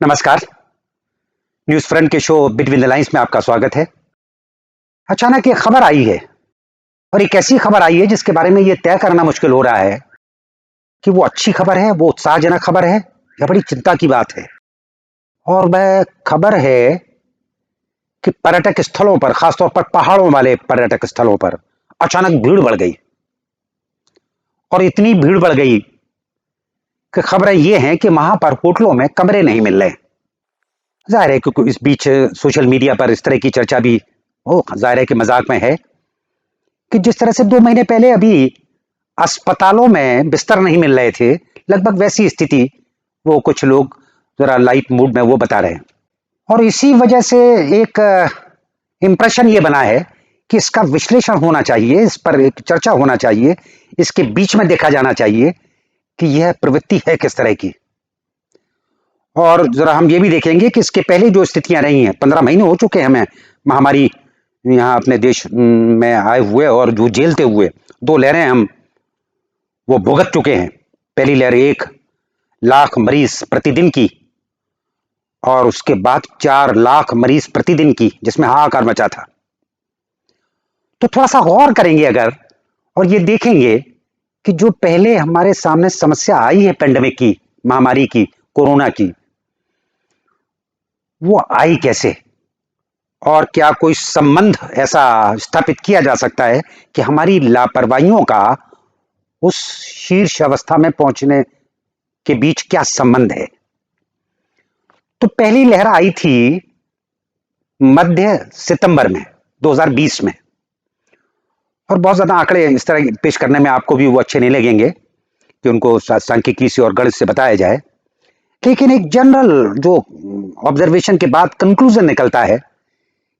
नमस्कार। News front के show between the lines में आपका स्वागत है। अचानक एक खबर आई है और एक ऐसी खबर आई है जिसके बारे में यह तय करना मुश्किल हो रहा है कि वो अच्छी खबर है, वो उत्साहजनक खबर है या बड़ी चिंता की बात है। और वह खबर है कि पर्यटक स्थलों पर, खासतौर पर पहाड़ों वाले पर्यटक स्थलों पर अचानक भीड़ बढ़ गई और इतनी भीड़ बढ़ गई कि खबरें ये हैं कि वहां पर होटलों में कमरे नहीं मिल रहे। जाहिर है क्योंकि इस बीच सोशल मीडिया पर इस तरह की चर्चा भी जाहिर है कि मजाक में है कि जिस तरह से 2 महीने पहले अभी अस्पतालों में बिस्तर नहीं मिल रहे थे, लगभग वैसी स्थिति वो कुछ लोग जरा लाइट मूड में वो बता रहे हैं। और इसी वजह से एक इंप्रेशन ये बना है कि इसका विश्लेषण होना चाहिए, इस पर एक चर्चा होना चाहिए, इसके बीच में देखा जाना चाहिए कि यह प्रवृत्ति है किस तरह की। और जरा हम ये भी देखेंगे कि इसके पहले जो स्थितियां रही हैं, 15 महीने हो चुके हैं हमें महामारी यहाँ अपने देश में आए हुए, और जो झेलते हुए 2 लहरें हम वो भुगत चुके हैं। पहली लहर 1 लाख मरीज प्रतिदिन की, और उसके बाद 4 लाख मरीज प्रतिदिन की, जिसमें हाहाकार मचा था। तो थोड़ा सा गौर करेंगे अगर, और ये देखेंगे कि जो पहले हमारे सामने समस्या आई है पेंडेमिक की, महामारी की, कोरोना की, वो आई कैसे, और क्या कोई संबंध ऐसा स्थापित किया जा सकता है कि हमारी लापरवाहियों का उस शीर्ष अवस्था में पहुंचने के बीच क्या संबंध है। तो पहली लहर आई थी मध्य सितंबर में 2020 में, और बहुत ज्यादा आंकड़े इस तरह पेश करने में आपको भी वो अच्छे नहीं लगेंगे कि उनको सांख्यिकी से और गणित से बताया जाए, लेकिन एक जनरल जो ऑब्जर्वेशन के बाद कंक्लूजन निकलता है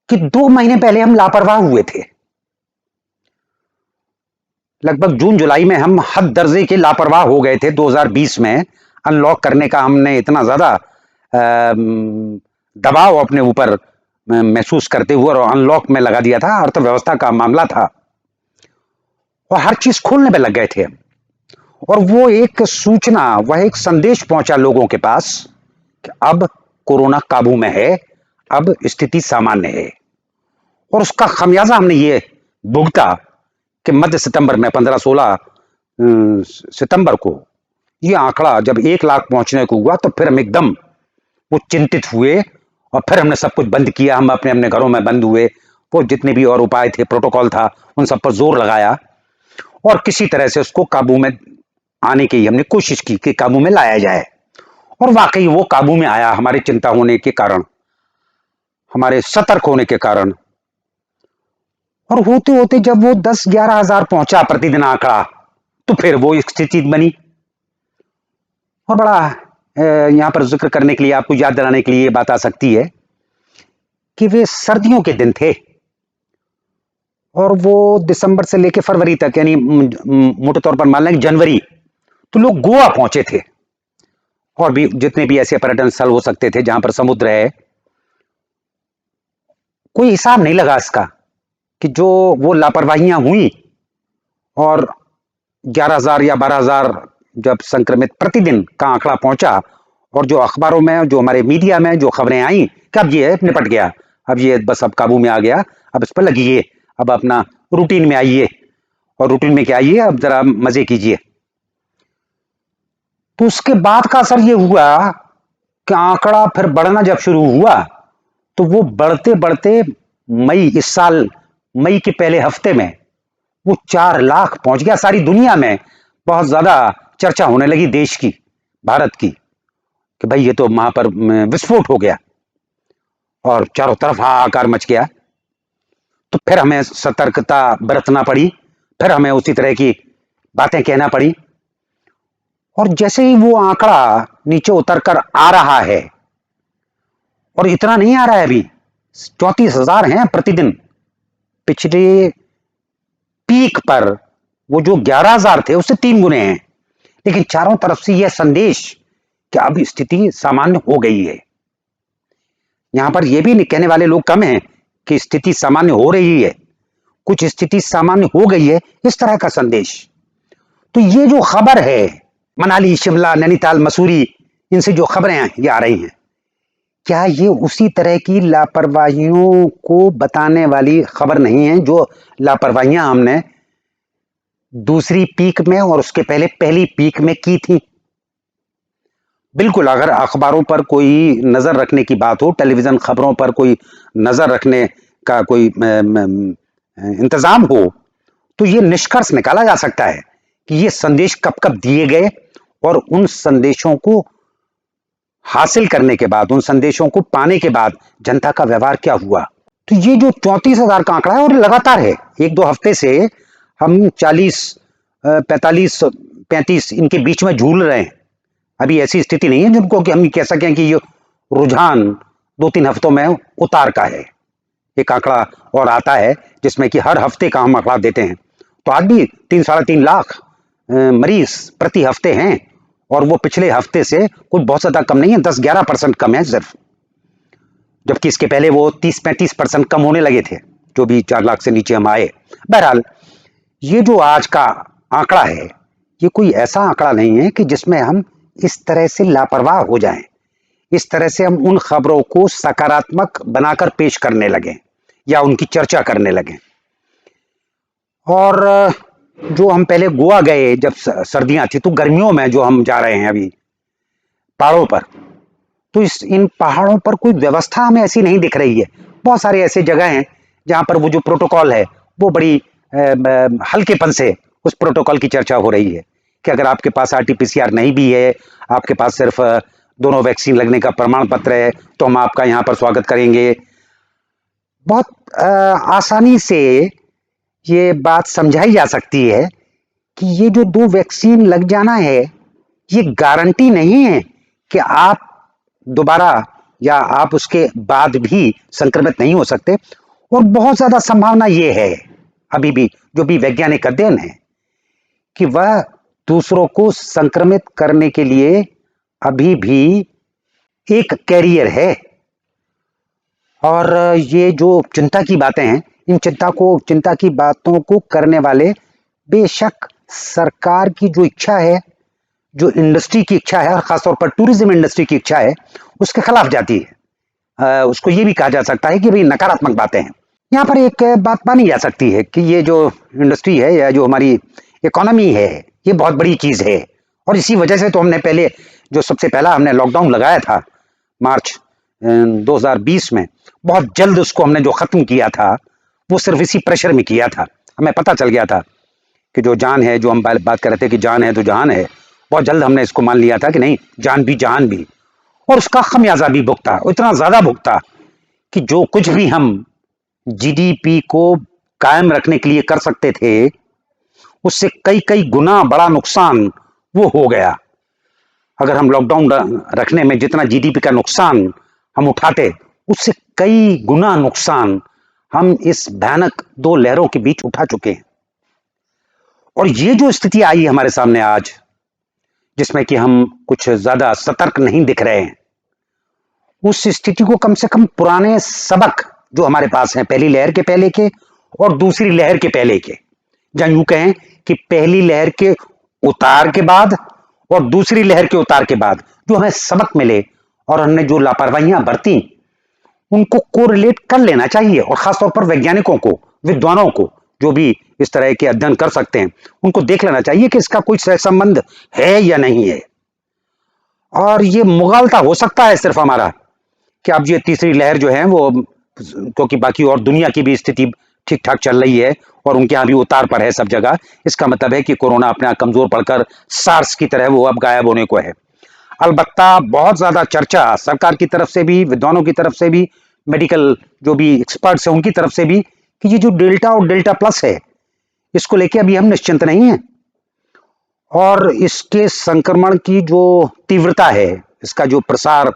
कि 2 महीने पहले हम लापरवाह हुए थे। लगभग जून जुलाई में हम हद दर्जे के लापरवाह हो गए थे। 2020 में अनलॉक करने का हमने इतना ज्यादा दबाव अपने ऊपर महसूस करते हुए और अनलॉक में लगा दिया था। अर्थव्यवस्था का मामला था और हर चीज खोलने पे लग गए थे, और वो एक सूचना, वह एक संदेश पहुंचा लोगों के पास कि अब कोरोना काबू में है, अब स्थिति सामान्य है। और उसका खमियाजा हमने ये भुगता कि मध्य सितंबर में 15-16 सितंबर को ये आंकड़ा जब 1 लाख पहुंचने को हुआ, तो फिर हम एकदम वो चिंतित हुए और फिर हमने सब कुछ बंद किया। हम अपने अपने घरों में बंद हुए, वो जितने भी और उपाय थे, प्रोटोकॉल था, उन सब पर जोर लगाया और किसी तरह से उसको काबू में आने की हमने कोशिश की कि काबू में लाया जाए। और वाकई वो काबू में आया, हमारी चिंता होने के कारण, हमारे सतर्क होने के कारण। और होते होते जब वो 10-11 हजार पहुंचा प्रतिदिन आंकड़ा, तो फिर वो स्थिति बनी। और बड़ा यहां पर जिक्र करने के लिए, आपको याद दिलाने के लिए ये बात आ सकती है कि वे सर्दियों के दिन थे और वो दिसंबर से लेकर फरवरी तक, यानी मोटे तौर पर मान लें जनवरी, तो लोग गोवा पहुंचे थे और भी जितने भी ऐसे पर्यटन स्थल हो सकते थे जहां पर समुद्र है। कोई हिसाब नहीं लगा इसका कि जो वो लापरवाहियां हुई और 11,000 या 12,000 जब संक्रमित प्रतिदिन का आंकड़ा पहुंचा, और जो अखबारों में, जो हमारे मीडिया में जो खबरें आई कि अब ये निपट गया, अब ये बस अब काबू में आ गया, अब इस पर लगिए, अब अपना रूटीन में आइए, और रूटीन में क्या आइए, अब जरा मजे कीजिए। तो उसके बाद का असर ये हुआ कि आंकड़ा फिर बढ़ना जब शुरू हुआ, तो वो बढ़ते बढ़ते मई, इस साल मई के पहले हफ्ते में वो 4 लाख पहुंच गया। सारी दुनिया में बहुत ज्यादा चर्चा होने लगी देश की, भारत की, कि भाई ये तो वहां पर विस्फोट हो गया और चारों तरफ हाहाकार मच गया। तो फिर हमें सतर्कता बरतना पड़ी, फिर हमें उसी तरह की बातें कहना पड़ी। और जैसे ही वो आंकड़ा नीचे उतर कर आ रहा है, और इतना नहीं आ रहा है अभी, 34,000 हैं प्रतिदिन। पिछले पीक पर वो जो 11,000 थे उससे 3 गुने हैं, लेकिन चारों तरफ से यह संदेश कि अब स्थिति सामान्य हो गई है। यहां पर यह भी नहीं कहने वाले लोग कम हैं कि स्थिति सामान्य हो रही है, कुछ स्थिति सामान्य हो गई है, इस तरह का संदेश। तो ये जो खबर है, मनाली, शिमला, नैनीताल, मसूरी, इनसे जो खबरें ये आ रही हैं, क्या ये उसी तरह की लापरवाहियों को बताने वाली खबर नहीं है जो लापरवाहियां हमने दूसरी पीक में और उसके पहले पहली पीक में की थी? बिल्कुल, अगर अखबारों पर कोई नजर रखने की बात हो, टेलीविजन खबरों पर कोई नजर रखने का कोई इंतजाम हो, तो ये निष्कर्ष निकाला जा सकता है कि ये संदेश कब कब दिए गए और उन संदेशों को हासिल करने के बाद, उन संदेशों को पाने के बाद जनता का व्यवहार क्या हुआ। तो ये जो 34,000 का आंकड़ा है और लगातार है, 1-2 हफ्ते से हम 40, 45, 35 इनके बीच में झूल रहे हैं। अभी ऐसी स्थिति नहीं है जिनको कि हम कह सकें कि ये रुझान 2-3 हफ्तों में उतार का है। एक आंकड़ा और आता है जिसमें कि हर हफ्ते का हम आंकड़ा देते हैं, तो आज भी 3-3.5 लाख मरीज प्रति हफ्ते हैं और वो पिछले हफ्ते से कुछ बहुत ज्यादा कम नहीं है, 10-11% कम है सिर्फ, जबकि इसके पहले वो 30-35% कम होने लगे थे, जो भी 4 लाख से नीचे हम आए। बहरहाल, ये जो आज का आंकड़ा है, ये कोई ऐसा आंकड़ा नहीं है कि जिसमें हम इस तरह से लापरवाह हो जाएं, इस तरह से हम उन खबरों को सकारात्मक बनाकर पेश करने लगे या उनकी चर्चा करने लगे। और जो हम पहले गोवा गए जब सर्दियां थी, तो गर्मियों में जो हम जा रहे हैं अभी पहाड़ों पर, तो इन पहाड़ों पर कोई व्यवस्था हमें ऐसी नहीं दिख रही है। बहुत सारे ऐसे जगह हैं जहां पर वो जो प्रोटोकॉल है वो बड़ी हल्केपन से उस प्रोटोकॉल की चर्चा हो रही है कि अगर आपके पास RT-PCR नहीं भी है, आपके पास सिर्फ दोनों वैक्सीन लगने का प्रमाण पत्र है, तो हम आपका यहाँ पर स्वागत करेंगे। बहुत आसानी से ये बात समझाई जा सकती है कि ये जो 2 वैक्सीन लग जाना है, ये गारंटी नहीं है कि आप दोबारा या आप उसके बाद भी संक्रमित नहीं हो सकते। और बहुत ज्यादा संभावना ये है, अभी भी जो भी वैज्ञानिक अध्ययन है, कि वह दूसरों को संक्रमित करने के लिए अभी भी एक कैरियर है। और ये जो चिंता की बातें हैं, इन चिंता की बातों को करने वाले बेशक सरकार की जो इच्छा है, जो इंडस्ट्री की इच्छा है, और खासतौर पर टूरिज्म इंडस्ट्री की इच्छा है, उसके खिलाफ जाती है। उसको ये भी कहा जा सकता है कि भाई नकारात्मक बातें हैं। यहाँ पर एक बात मानी जा सकती है कि ये जो इंडस्ट्री है या जो हमारी इकोनॉमी है, ये बहुत बड़ी चीज है, और इसी वजह से तो हमने पहले जो सबसे पहला हमने लॉकडाउन लगाया था मार्च 2020 में, बहुत जल्द उसको हमने जो खत्म किया था वो सिर्फ इसी प्रेशर में किया था। हमें पता चल गया था कि जो जान है, जो हम बात कर रहे थे कि जान है तो जहान है, बहुत जल्द हमने इसको मान लिया था कि नहीं, जान भी जहान भी, और उसका खमियाजा भी भुगता, इतना ज्यादा भुगता कि जो कुछ भी हम GDP को कायम रखने के लिए कर सकते थे, उससे कई कई गुना बड़ा नुकसान वो हो गया। अगर हम लॉकडाउन रखने में जितना GDP का नुकसान हम उठाते, उससे कई गुना नुकसान हम इस भयानक 2 लहरों के बीच उठा चुके हैं। और ये जो स्थिति आई हमारे सामने आज, जिसमें कि हम कुछ ज्यादा सतर्क नहीं दिख रहे हैं, उस स्थिति को कम से कम पुराने सबक जो हमारे पास हैं, पहली लहर के पहले के और दूसरी लहर के पहले के, जहां यूं कहें कि पहली लहर के उतार के बाद और दूसरी लहर के उतार के बाद जो हमें सबक मिले और हमने जो लापरवाहियां बरती, उनको कोरिलेट कर लेना चाहिए। और खासतौर पर वैज्ञानिकों को, विद्वानों को, जो भी इस तरह के अध्ययन कर सकते हैं, उनको देख लेना चाहिए कि इसका कोई सहसंबंध है या नहीं है। और ये मुगालता हो सकता है सिर्फ हमारा कि अब ये तीसरी लहर जो है वो, क्योंकि बाकी और दुनिया की भी स्थिति ठीक ठाक चल रही है और उनके यहाँ भी उतार पर है सब जगह, इसका मतलब है कि कोरोना अपने आप कमजोर पड़कर सार्स की तरह वो अब गायब होने को है। अलबत्ता बहुत ज्यादा चर्चा सरकार की तरफ से भी, विद्वानों की तरफ से भी, मेडिकल जो भी एक्सपर्ट्स हैं उनकी तरफ से भी, कि ये जो डेल्टा और डेल्टा प्लस है, इसको लेके अभी हम निश्चिंत नहीं हैं। और इसके संक्रमण की जो तीव्रता है, इसका जो प्रसार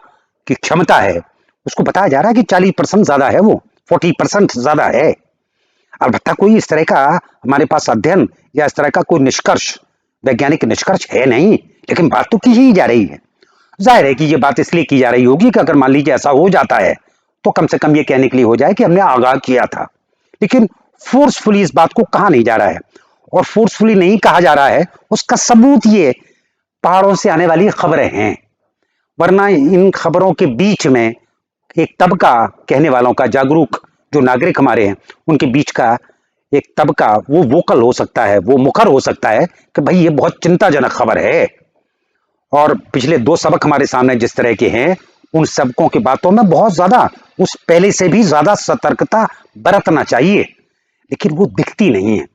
की क्षमता है, उसको बताया जा रहा है कि 40% ज्यादा है, वो 40% ज्यादा है। अलबत्ता कोई इस तरह का हमारे पास अध्ययन या इस तरह का कोई निष्कर्ष, वैज्ञानिक निष्कर्ष है नहीं, लेकिन बात तो की ही जा रही है। जाहिर है कि ये बात इसलिए की जा रही होगी कि अगर मान लीजिए ऐसा हो जाता है तो कम से कम ये कहने के लिए हो जाए कि हमने आगाह किया था। लेकिन फोर्सफुली इस बात को कहा नहीं जा रहा है, और फोर्सफुली नहीं कहा जा रहा है उसका सबूत ये पहाड़ों से आने वाली खबरें हैं। वरना इन खबरों के बीच में एक तबका कहने वालों का, जागरूक जो नागरिक हमारे हैं, उनके बीच का एक तबका वो वोकल हो सकता है, वो मुखर हो सकता है कि भाई ये बहुत चिंताजनक खबर है। और पिछले 2 सबक हमारे सामने जिस तरह के हैं, उन सबकों की बातों में बहुत ज्यादा, उस पहले से भी ज्यादा सतर्कता बरतना चाहिए, लेकिन वो दिखती नहीं है।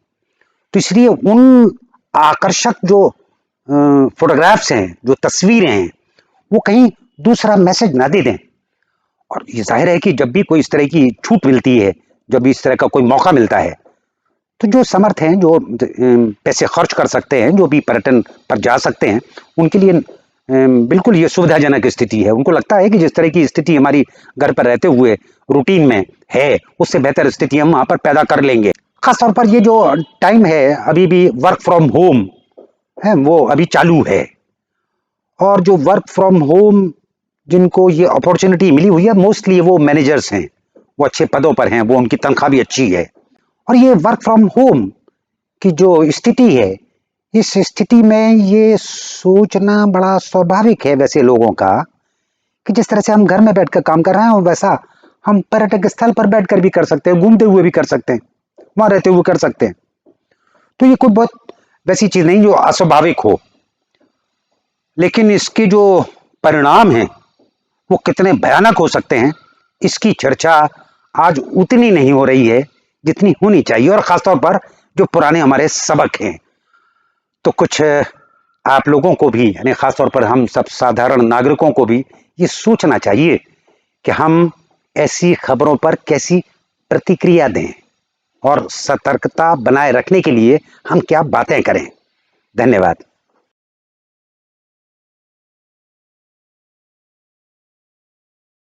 तो इसलिए उन आकर्षक जो फोटोग्राफ्स हैं, जो तस्वीरें हैं, वो कहीं दूसरा मैसेज ना दे दें। और ये जाहिर है कि जब भी कोई इस तरह की छूट मिलती है, जब भी इस तरह का कोई मौका मिलता है, तो जो समर्थ हैं, जो पैसे खर्च कर सकते हैं, जो भी पर्यटन पर जा सकते हैं, उनके लिए बिल्कुल ये सुविधाजनक स्थिति है। उनको लगता है कि जिस तरह की स्थिति हमारी घर पर रहते हुए रूटीन में है, उससे बेहतर स्थिति हम वहां पर पैदा कर लेंगे। खासतौर पर ये जो टाइम है, अभी भी वर्क फ्रॉम होम है, वो अभी चालू है। और जो वर्क फ्रॉम होम जिनको ये अपॉर्चुनिटी मिली हुई है, मोस्टली वो मैनेजर्स हैं, वो अच्छे पदों पर हैं, वो उनकी तनख्वाह भी अच्छी है। और ये वर्क फ्रॉम होम की जो स्थिति है, इस स्थिति में ये सोचना बड़ा स्वाभाविक है वैसे लोगों का कि जिस तरह से हम घर में बैठकर काम कर रहे हैं, वैसा हम पर्यटक स्थल पर बैठकर भी कर सकते हैं, घूमते हुए भी कर सकते हैं, वहां रहते हुए कर सकते हैं। तो ये कोई बहुत वैसी चीज नहीं जो अस्वाभाविक हो, लेकिन इसके जो परिणाम हैं वो कितने भयानक हो सकते हैं, इसकी चर्चा आज उतनी नहीं हो रही है जितनी होनी चाहिए। और खासतौर पर जो पुराने हमारे सबक हैं, तो कुछ आप लोगों को भी, यानी खासतौर पर हम सब साधारण नागरिकों को भी ये सोचना चाहिए कि हम ऐसी खबरों पर कैसी प्रतिक्रिया दें और सतर्कता बनाए रखने के लिए हम क्या बातें करें। धन्यवाद।